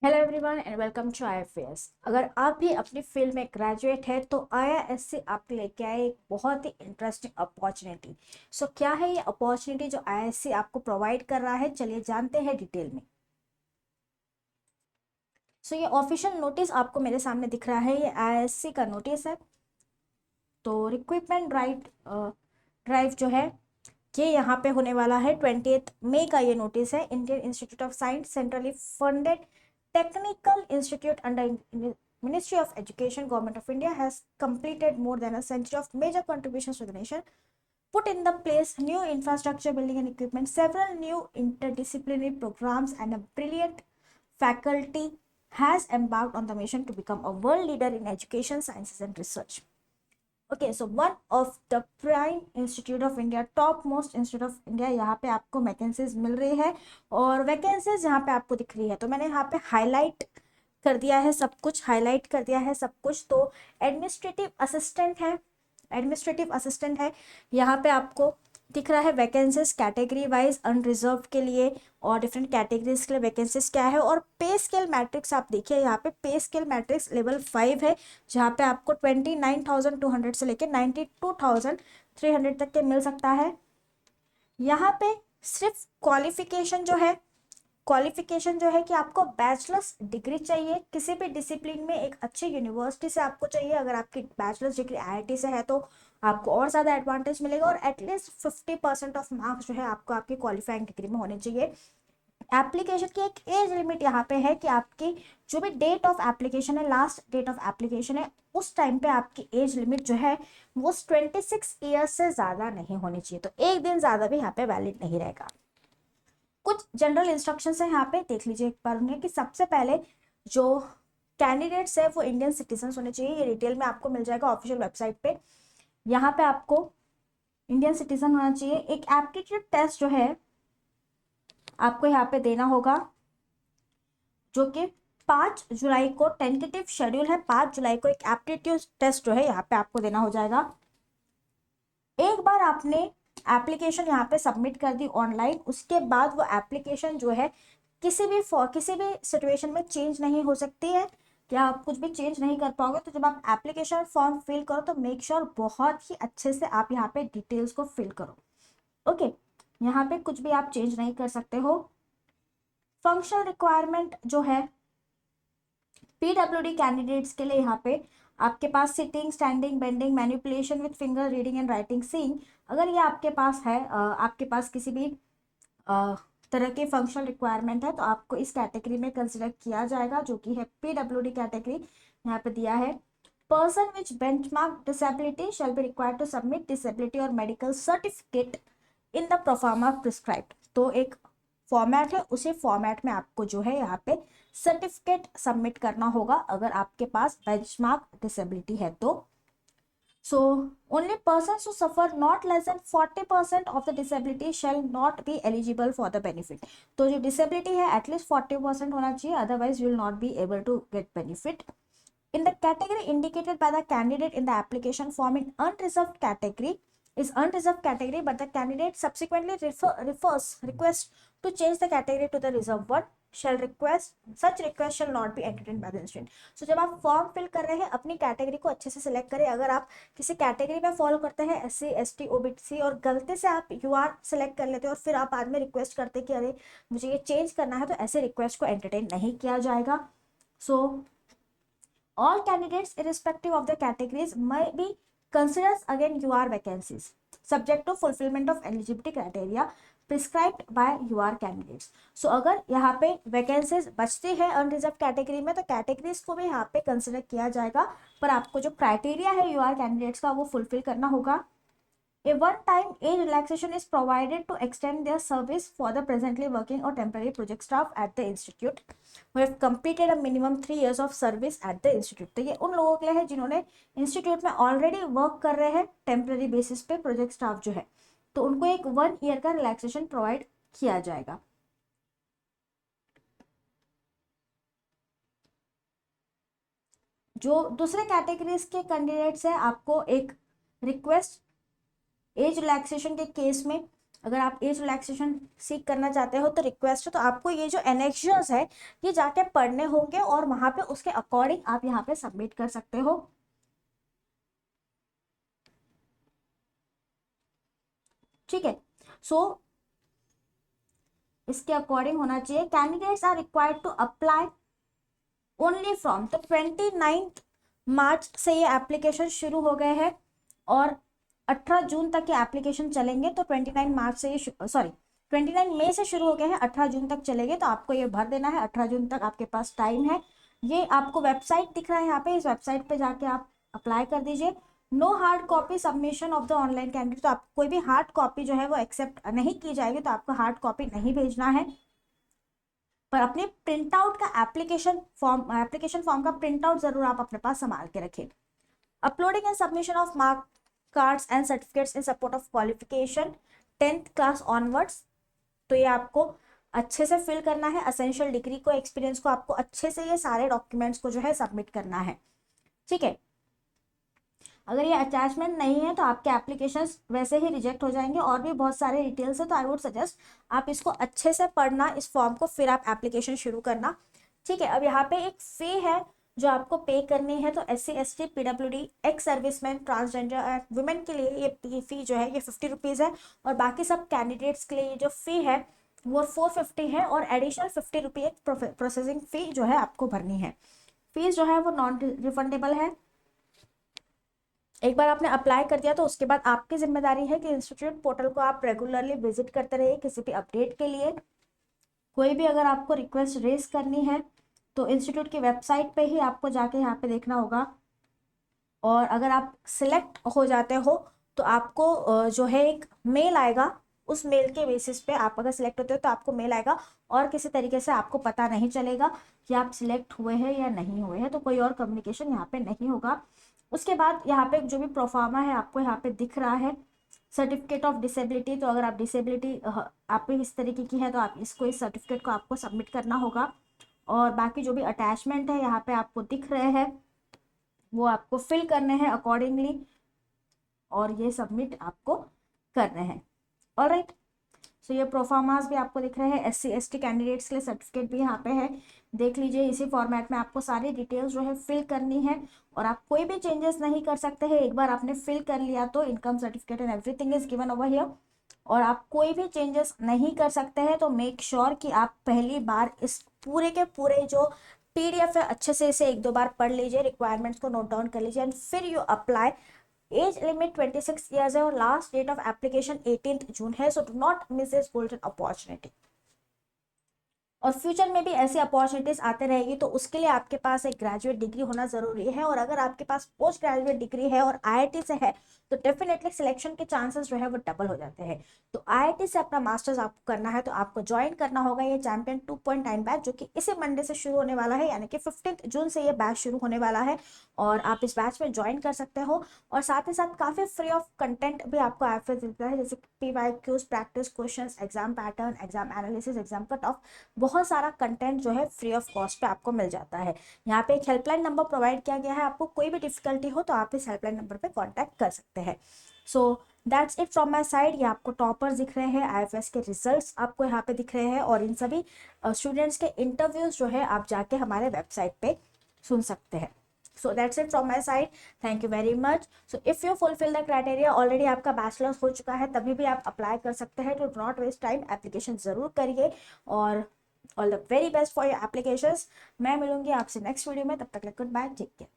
Hello everyone and welcome to IIFS। अगर आप भी अपनी फील्ड में ग्रेजुएट है तो IISc आपके लेके आए एक बहुत ही इंटरेस्टिंग अपॉर्चुनिटी। क्या है ये अपॉर्चुनिटी जो IISc आपको प्रोवाइड कर रहा है, चलिए जानते हैं डिटेल में। ये ऑफिशियल नोटिस आपको मेरे सामने दिख रहा है, ये IISc का नोटिस है। तो रिक्रूटमेंट ड्राइव जो है ये यहाँ पे होने वाला है 20 मई का। ये नोटिस है Indian institute of science centrally funded technical institute under Ministry of Education, Government of India has completed more than a century of major contributions to the nation, put in the place new infrastructure, building and equipment, several new interdisciplinary programs, and a brilliant faculty has embarked on the mission to become a world leader in education, sciences, and research. Okay, so one of the prime institute of India, top most institute of India, यहाँ पे आपको vacancies मिल रही है और vacancies यहाँ पे आपको दिख रही है। तो मैंने यहाँ पे हाईलाइट कर दिया है सब कुछ, हाईलाइट कर दिया है सब कुछ। तो एडमिनिस्ट्रेटिव असिस्टेंट है, एडमिनिस्ट्रेटिव असिस्टेंट है, यहाँ पे आपको दिख रहा है वैकेंसीज कैटेगरी वाइज अनरिजर्व के लिए और डिफरेंट कैटेगरीज के लिए वैकेंसीज क्या है। और पे स्केल मैट्रिक्स आप देखिए, यहाँ पे पे स्केल मैट्रिक्स लेवल 5 है, जहाँ पे आपको 29,200 से लेकर 92,300 तक के मिल सकता है। यहाँ पे सिर्फ क्वालिफिकेशन जो है कि आपको बैचलर्स डिग्री चाहिए किसी भी डिसिप्लिन में, एक अच्छे यूनिवर्सिटी से आपको चाहिए। अगर आपकी बैचलर्स डिग्री IIT से है तो आपको और ज़्यादा एडवांटेज मिलेगा। और एटलीस्ट 50% ऑफ मार्क्स जो है आपको आपकी क्वालिफाइंग डिग्री में होने चाहिए। एप्लीकेशन की एक एज लिमिट यहाँ पे है कि आपकी जो भी डेट ऑफ एप्लीकेशन है, लास्ट डेट ऑफ एप्लीकेशन है, उस टाइम पे आपकी एज लिमिट जो है वो 26 ईयर्स से ज़्यादा नहीं होनी चाहिए। तो एक दिन ज़्यादा भी यहाँ पे वैलिड नहीं रहेगा। कुछ जनरल इंस्ट्रक्शंस है यहाँ पे, देख लीजिए एक बार उन्हें कि सबसे पहले जो कैंडिडेट्स है वो इंडियन सिटीजन होने चाहिए। ये डिटेल में आपको मिल जाएगा ऑफिशियल वेबसाइट पे। यहाँ पे आपको इंडियन सिटीजन होना चाहिए। एक एप्टीट्यूड टेस्ट जो है आपको यहाँ पे देना होगा, जो कि 5 जुलाई को टेंटेटिव शेड्यूल है। 5 जुलाई को एक एप्टीट्यूड टेस्ट जो है यहाँ पे आपको देना हो जाएगा। एक बार आपने एप्लीकेशन यहाँ पे सबमिट कर दी ऑनलाइन, उसके बाद वो एप्लीकेशन जो है किसी भी सिचुएशन में चेंज नहीं हो सकती है, या आप कुछ भी चेंज नहीं कर पाओगे। तो जब आप एप्लीकेशन फॉर्म फिल करो तो मेक श्योर बहुत ही अच्छे से आप यहाँ पे डिटेल्स को फिल करो। ओके, यहाँ पे कुछ भी आप चेंज नहीं कर सकते हो। फंक्शनल रिक्वायरमेंट जो है PWD कैंडिडेट्स के लिए, यहाँ पे आपके पास sitting, standing, bending, manipulation with finger, reading and writing, seeing, अगर ये आपके पास है, आपके पास किसी भी तरह की फंक्शनल रिक्वायरमेंट है तो आपको इस कैटेगरी में कंसिडर किया जाएगा, जो कि है PWD कैटेगरी। यहाँ पे दिया है person which benchmark disability shall be required to submit disability और medical certificate in the proforma prescribed. तो एक फॉर्मेट है, उसी फॉर्मेट में आपको जो है यहाँ पे सर्टिफिकेट सबमिट करना होगा अगर आपके पास बेंचमार्क डिसेबिलिटी है तो। So only persons who suffer not less than 40% of the disability shall not be eligible for the benefit। तो जो disability है एटलीस्ट 40% होना चाहिए, otherwise you will not be able to get benefit in the category indicated by the candidate in the application form in unreserved category is unreserved category, but the candidate subsequently request to change the category to the reserved one shall request such request shall not be entertained by the institute। So जब आप form fill कर रहे हैं अपनी category को अच्छे से select करें। अगर आप किसी कैटेगरी में फॉलो करते हैं SC ST OBC और गलती से आप UR सेलेक्ट कर लेते हैं और फिर आप बाद में रिक्वेस्ट करते हैं कि अरे मुझे ये चेंज करना है, तो ऐसे रिक्वेस्ट को एंटरटेन नहीं किया जाएगा। सो all candidates irrespective of the categories may be considered again UR vacancies subject to fulfillment of eligibility criteria prescribed by UR candidates। So अगर यहाँ पे वैकेंसीज बचती है अनरिजर्व कैटेगरी में तो कैटेगरीज को भी यहाँ पे कंसिडर किया जाएगा, पर आपको जो क्राइटेरिया है UR कैंडिडेट्स का वो फुलफिल करना होगा। A one-time age relaxation is provided to extend their service for the presently working or temporary project staff at the institute who have completed a minimum 3 years of service at the institute। तो ये उन लोगों के लिए है जिन्होंने institute में already work कर रहे हैं टेम्पररी बेसिस पे, प्रोजेक्ट स्टाफ जो है, तो उनको एक 1 ईयर का रिलैक्सेशन प्रोवाइड किया जाएगा। जो दूसरे कैटेगरीज के कैंडिडेट्स है आपको एक रिक्वेस्ट एज रिलैक्सेशन के केस में अगर आप एज रिलैक्सेशन सीख करना चाहते हो तो रिक्वेस्ट है, तो आपको ये जो एनेक्शंस है ये जाके पढ़ने होंगे और वहां पे उसके अकॉर्डिंग आप यहाँ पे सबमिट कर सकते हो। ठीक है, सो इसके अकॉर्डिंग होना चाहिए। Candidates are required to apply only from, तो 29 मार्च से ये एप्लीकेशन शुरू हो गए हैं और 18 जून तक ये एप्लीकेशन चलेंगे। तो 29 मार्च से ये सॉरी 29 मई से शुरू हो गए हैं, 18 जून तक चलेंगे। तो आपको ये भर देना है, 18 जून तक आपके पास टाइम है। ये आपको वेबसाइट दिख रहा है यहाँ पे, इस वेबसाइट पे जाके आप अप्लाई कर दीजिए। No hard copy submission of the online candidate, तो आप कोई भी हार्ड कॉपी जो है वो एक्सेप्ट नहीं की जाएगी, तो आपको हार्ड कॉपी नहीं भेजना है। पर अपने प्रिंट आउट का एप्लीकेशन फॉर्म का प्रिंट आउट जरूर आप अपने पास संभाल के रखें। Uploading and submission of mark cards and certificates in support of qualification 10th class onwards, तो ये आपको अच्छे से फिल करना है। असेंशियल डिग्री को, एक्सपीरियंस को आपको अच्छे से ये सारे डॉक्यूमेंट्स को जो है सबमिट करना है। ठीक है, अगर ये अटैचमेंट नहीं है तो आपके एप्लीकेशंस वैसे ही रिजेक्ट हो जाएंगे। और भी बहुत सारे डिटेल्स है, तो आई वुड सजेस्ट आप इसको अच्छे से पढ़ना, इस फॉर्म को, फिर आप एप्लीकेशन शुरू करना। ठीक है, अब यहाँ पे एक फी है जो आपको पे करनी है। तो SC ST PWD ex serviceman transgender women के लिए ये फी जो है ये 50 रुपीज़ है। और बाकी सब कैंडिडेट्स के लिए ये जो फी है वो 450 है और एडिशनल 50 रुपी एक प्रोसेसिंग फी जो है आपको भरनी है। फीस जो है वो नॉन रिफंडेबल है। एक बार आपने अप्लाई कर दिया तो उसके बाद आपकी जिम्मेदारी है कि इंस्टीट्यूट पोर्टल को आप रेगुलरली विजिट करते रहिए किसी भी अपडेट के लिए। कोई भी अगर आपको रिक्वेस्ट रेज करनी है तो इंस्टीट्यूट की वेबसाइट पे ही आपको जाके यहाँ पे देखना होगा। और अगर आप सिलेक्ट हो जाते हो तो आपको जो है एक मेल आएगा, उस मेल के बेसिस पे आप अगर सिलेक्ट होते हो तो आपको मेल आएगा और किसी तरीके से आपको पता नहीं चलेगा कि आप सिलेक्ट हुए हैं या नहीं हुए हैं, तो कोई और कम्युनिकेशन यहाँ पे नहीं होगा। उसके बाद यहाँ पे जो भी प्रोफार्मा है आपको यहाँ पे दिख रहा है, सर्टिफिकेट ऑफ डिसेबिलिटी। तो अगर आप डिसेबिलिटी आप पे इस तरीके की है तो आप इसको, इस सर्टिफिकेट को आपको सबमिट करना होगा। और बाकी जो भी अटैचमेंट है यहाँ पे आपको दिख रहे हैं वो आपको फिल करने हैं अकॉर्डिंगली और ये सबमिट आपको करने हैं। ऑलराइट, सो ये प्रोफार्मास भी आपको दिख रहे हैं। SC ST कैंडिडेट्स के लिए सर्टिफिकेट भी यहाँ पे है, देख लीजिए। इसी फॉर्मेट में आपको सारी डिटेल्स जो है फिल करनी है और आप कोई भी चेंजेस नहीं कर सकते हैं। एक बार आपने फिल कर लिया तो income certificate and everything is given over here, और आप कोई भी चेंजेस नहीं कर सकते हैं। तो मेक श्योर कि आप पहली बार इस पूरे के पूरे जो PDF है अच्छे से इसे 1-2 बार पढ़ लीजिए, रिक्वायरमेंट्स को नोट डाउन कर लीजिए एंड फिर you apply. Age limit 26 years है और last date of application 18th June है। So do not miss this golden opportunity. और फ्यूचर में भी ऐसी अपॉर्चुनिटीज आते रहेगी, तो उसके लिए आपके पास एक ग्रेजुएट डिग्री होना जरूरी है। और अगर आपके पास पोस्ट ग्रेजुएट डिग्री है और IIT से है तो डेफिनेटली सिलेक्शन के चांसेस जो है वो डबल हो जाते हैं। तो IIT से अपना मास्टर्स आपको करना है तो आपको ज्वाइन करना होगा ये चैंपियन 2.9 बैच, जो कि इसी मंडे से शुरू होने वाला है, यानी कि 15 जून से ये बैच शुरू होने वाला है। और आप इस बैच में ज्वाइन कर सकते हो। और साथ ही साथ काफ़ी फ्री ऑफ कंटेंट भी आपको ऐप में मिलता है, जैसे PYQs, practice question, exam pattern, exam analysis, exam cut off, बहुत सारा कंटेंट जो है फ्री ऑफ कॉस्ट पे आपको मिल जाता है। यहाँ पे एक हेल्पलाइन नंबर प्रोवाइड किया गया है, आपको कोई भी डिफिकल्टी हो तो आप इस हेल्पलाइन नंबर पे कांटेक्ट कर सकते हैं। So that's it from my side. ये आपको टॉपर्स दिख रहे हैं, IFS के रिजल्ट्स आपको यहाँ पे दिख रहे हैं और इन सभी स्टूडेंट्स के इंटरव्यूज जो है आप जाके हमारे वेबसाइट पे सुन सकते हैं। So that's it from my side. Thank you very much. So if you fulfill the criteria, already आपका बैचलर्स हो चुका है, तभी भी आप अप्लाई कर सकते हैं। तो do not waste time, application जरूर करिए और all the very best for your applications. मैं मिलूंगी आपसे नेक्स्ट वीडियो में, तब तक गुड बाय, टेक केयर।